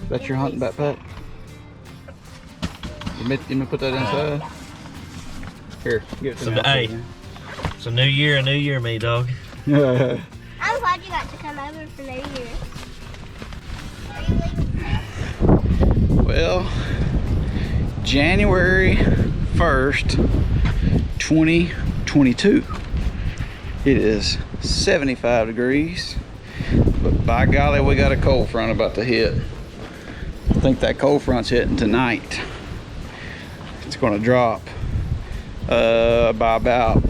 That's your hunting backpack? You may put that inside? Here, give it to me. Hey, it's a new year, me dog. I'm glad you got to come over for New Year. Well, January 1st, 2022. It is 75 degrees, but by golly, we got a cold front about to hit. I think that cold front's hitting tonight. It's gonna drop by about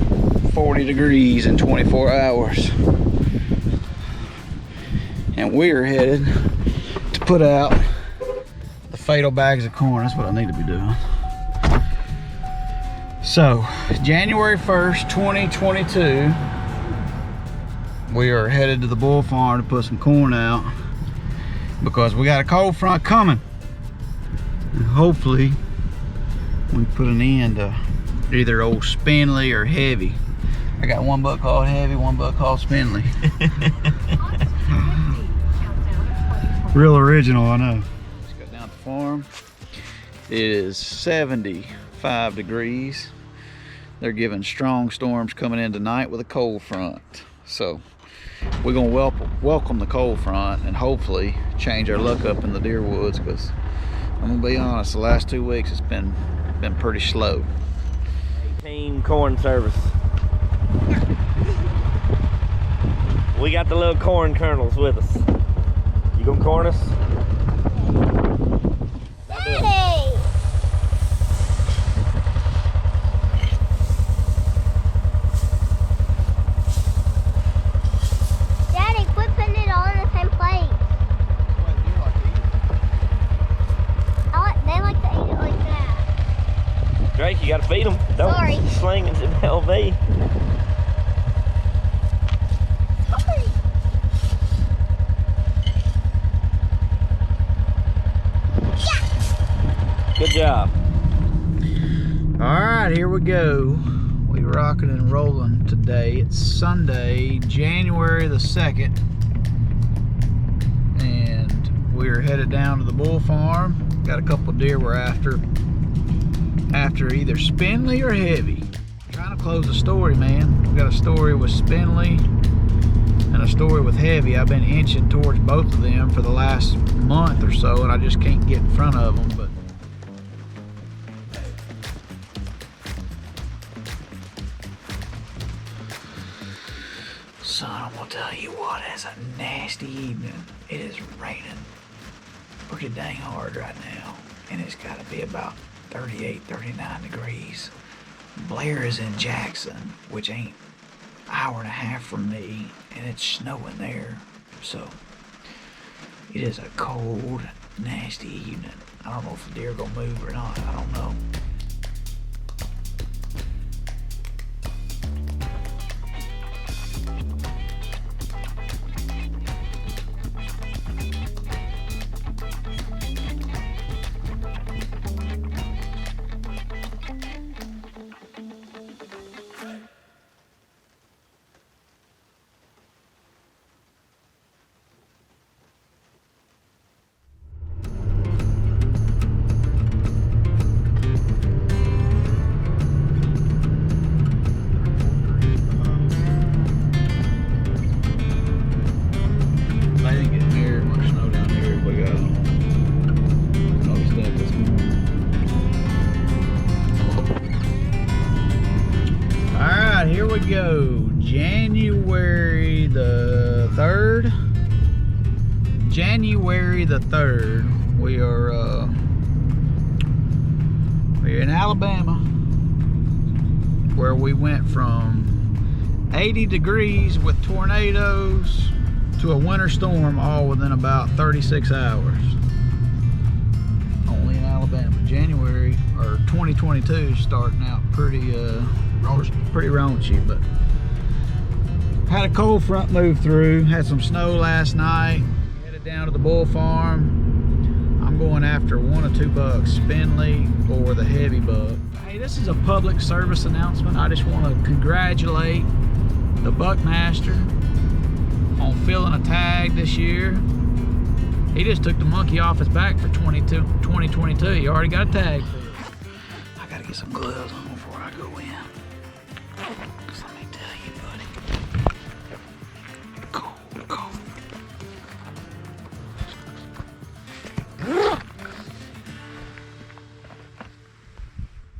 40 degrees in 24 hours. And we're headed to put out the fatal bags of corn. That's what I need to be doing. So, January 1st, 2022, we are headed to the bull farm to put some corn out because we got a cold front coming. And hopefully, we put an end to either old Spindly or Heavy. I got one buck called Heavy, one buck called Spindly. Real original, I know. Let's go down to the farm. It is 75 degrees. They're giving strong storms coming in tonight with a cold front. So we're gonna welcome the cold front and hopefully change our luck up in the deer woods, because I'm gonna be honest, the last 2 weeks it's been pretty slow. 18 corn service. We got the little corn kernels with us. You gonna corn us? Daddy! Daddy, quit putting it all in the same plate. They like to eat it like that. Drake, you gotta feed them. Don't Sorry. sling it in LV. Good job. All right, here we go. We rocking and rolling today. It's Sunday, January the 2nd, and we're headed down to the bull farm. Got a couple of deer we're after either Spindly or Heavy. Trying to close the story, man. We got a story with Spindly and a story with Heavy. I've been inching towards both of them for the last month or so, and I just can't get in front of them. But son, I'm gonna tell you what, it's a nasty evening. It is raining pretty dang hard right now, and it's gotta be about 38, 39 degrees. Blair is in Jackson, which ain't an hour and a half from me, and it's snowing there. So it is a cold, nasty evening. I don't know if the deer are gonna move or not. I don't know. Here we go, January the 3rd. January the 3rd, we're in Alabama, where we went from 80 degrees with tornadoes to a winter storm all within about 36 hours. Only in Alabama. January, or 2022, starting out pretty raunchy, but Had a cold front move through, had some snow last night. Headed down to the bull farm. I'm going after 1 or 2 bucks, spindly or the heavy buck. Hey, this is a public service announcement. I just want to congratulate the Buckmaster on filling a tag this year. He just took the monkey off his back for 2022. He already got a tag for it. I gotta get some gloves on before I go in. Cause let me tell you, buddy, cold.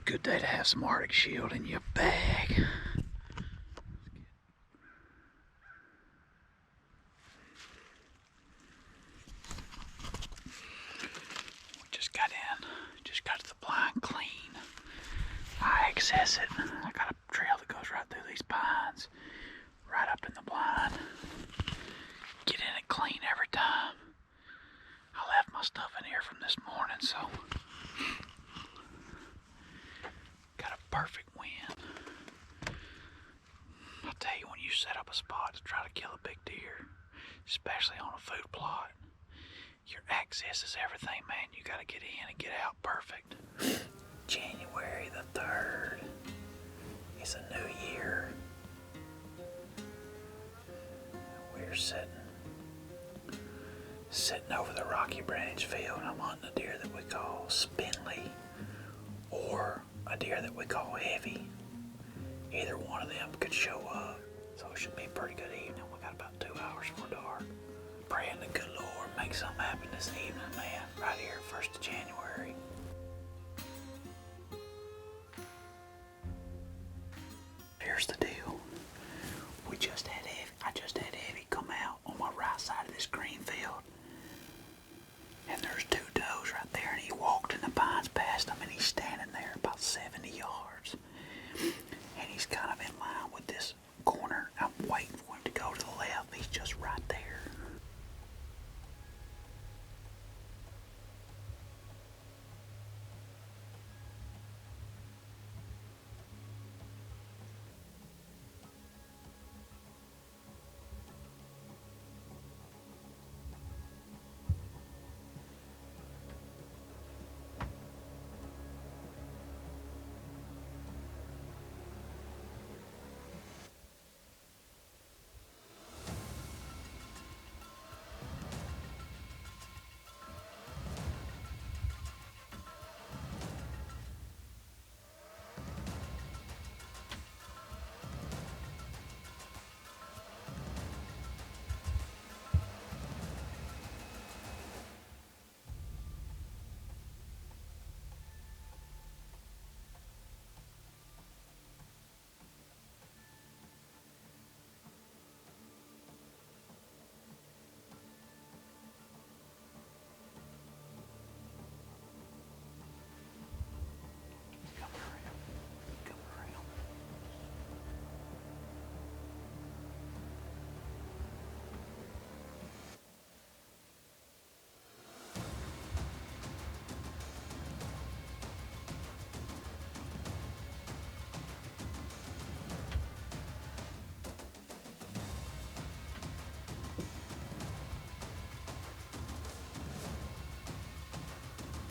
Good day to have some Arctic Shield in your bag. Just got to the blind clean. I access it. I got a trail that goes right through these pines, right up in the blind. Get in it clean every time. I left my stuff in here from this morning, so got a perfect wind. I'll tell you, when you set up a spot to try to kill a big deer, especially on a food plot, your access is everything, man. You gotta get in and get out perfect. January the 3rd. It's a new year. We're sitting over the Rocky Branch field. I'm hunting a deer that we call spindly or a deer that we call heavy. Either one of them could show up. So it should be a pretty good evening. We got about 2 hours before dark. Praying the good Lord make something happen this evening, man. Right here, 1st of January. Here's the deal. I just had Heavy come out on my right side of this green field. And there's 2 does right there, and he walked in the pines past them, and he's standing there about 70 yards. And he's kind of in line with this corner. I'm waiting for him to go to the left. He's just right there.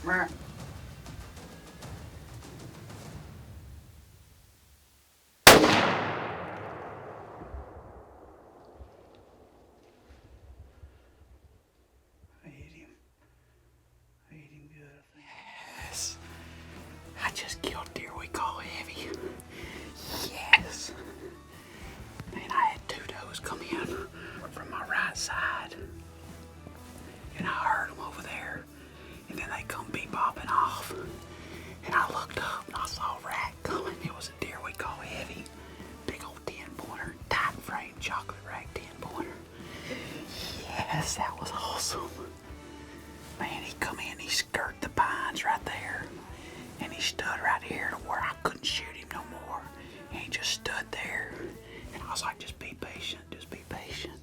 Mer. I hit him good. Yes. I just killed deer we call Heavy. Yes. Man, I had 2 does come in from my right side. And I heard them over there. And then they come bebopping off. And I looked up and I saw a rack coming. It was a deer we call Heavy. Big old 10-pointer, tight frame, chocolate rack 10-pointer. Yes, that was awesome. Man, he come in, he skirted the pines right there. And he stood right here to where I couldn't shoot him no more. And he just stood there. And I was like, just be patient, just be patient.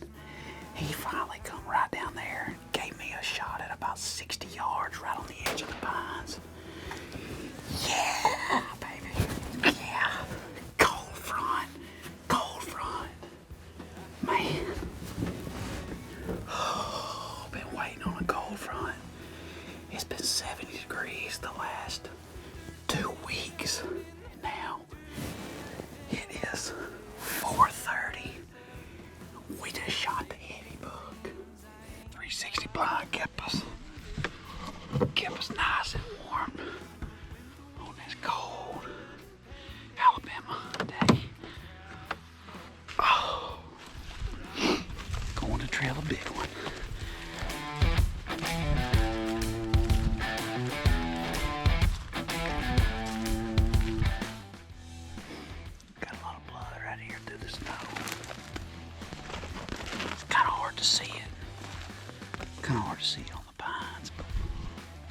He finally come right down there and gave me a shot at about 60 yards right on the edge of the pines. Yeah, baby. Yeah. Cold front. Cold front. 60 blind kept us nice and warm on this cold Alabama day. Oh, going to trail a big one. Got a lot of blood right here through the snow. It's kind of hard to see it. Kind of hard to see it on the pines, but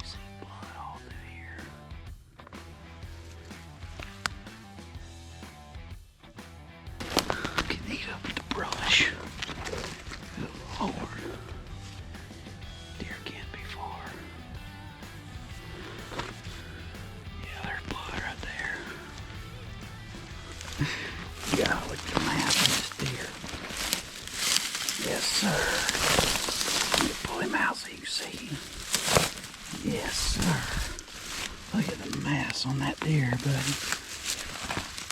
you see blood all through here. I can eat up the brush. Good Lord. Deer can't be far. Yeah, there's blood right there. Yeah, look at the map of this deer. Yes, sir. Let me pull him out so you can see him. Yes, sir. Look at the mass on that deer, buddy.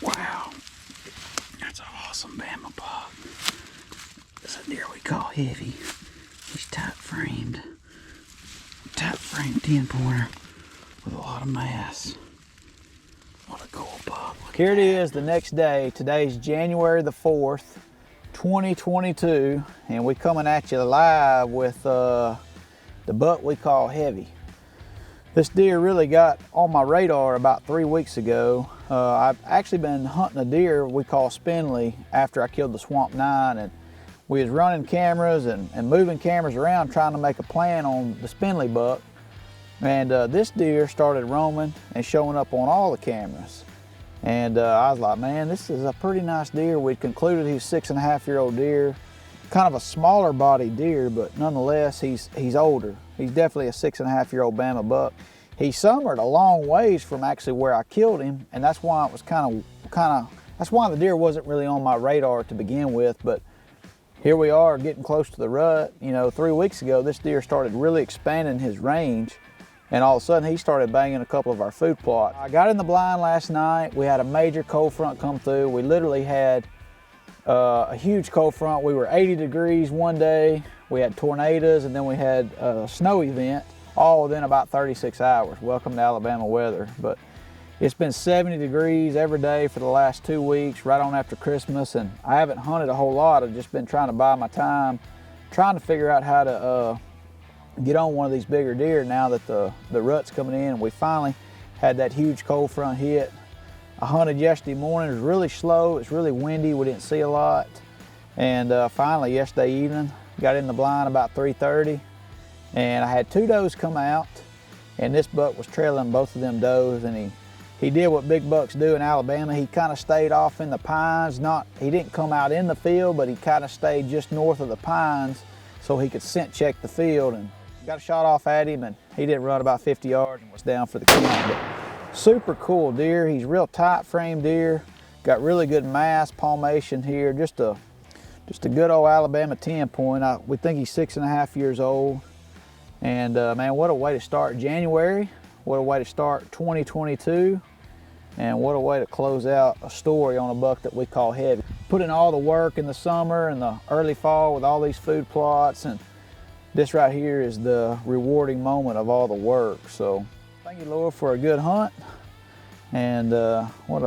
Wow. That's an awesome Bama buck. That's a deer we call heavy. He's tight framed 10-pointer with a lot of mass. What a cool buck. Here it is the next day. Today's January the 4th, 2022, and we're coming at you live with the buck we call Heavy. This deer really got on my radar about 3 weeks ago. I've actually been hunting a deer we call spindly after I killed the Swamp 9, and we was running cameras and moving cameras around trying to make a plan on the spindly buck. And this deer started roaming and showing up on all the cameras. And I was like, man, this is a pretty nice deer. We concluded he's 6.5-year-old deer, kind of a smaller bodied deer, but nonetheless, he's older. He's definitely a 6.5-year-old Bama buck. He summered a long ways from actually where I killed him, and that's why it was that's why the deer wasn't really on my radar to begin with. But here we are getting close to the rut. You know, 3 weeks ago, this deer started really expanding his range. And all of a sudden, he started banging a couple of our food plots. I got in the blind last night. We had a major cold front come through. We literally had a huge cold front. We were 80 degrees one day. We had tornadoes, and then we had a snow event, all within about 36 hours. Welcome to Alabama weather. But it's been 70 degrees every day for the last 2 weeks, right on after Christmas, and I haven't hunted a whole lot. I've just been trying to buy my time, trying to figure out how to get on one of these bigger deer now that the rut's coming in. And we finally had that huge cold front hit. I hunted yesterday morning. It was really slow. It's really windy. We didn't see a lot. And finally yesterday evening, got in the blind about 3:30, and I had 2 does come out, and this buck was trailing both of them does, and he did what big bucks do in Alabama. He kind of stayed off in the pines. He didn't come out in the field, but he kind of stayed just north of the pines so he could scent check the field. And got a shot off at him, and he didn't run about 50 yards and was down for the count. But super cool deer. He's real tight frame deer. Got really good mass, palmation here. Just a good old Alabama 10-point. We think he's 6.5 years old. And man, what a way to start January. What a way to start 2022. And what a way to close out a story on a buck that we call Heavy. Put in all the work in the summer and the early fall with all these food plots, and this right here is the rewarding moment of all the work. So thank you, Lord, for a good hunt. And what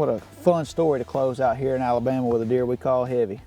a fun story to close out here in Alabama with a deer we call Heavy.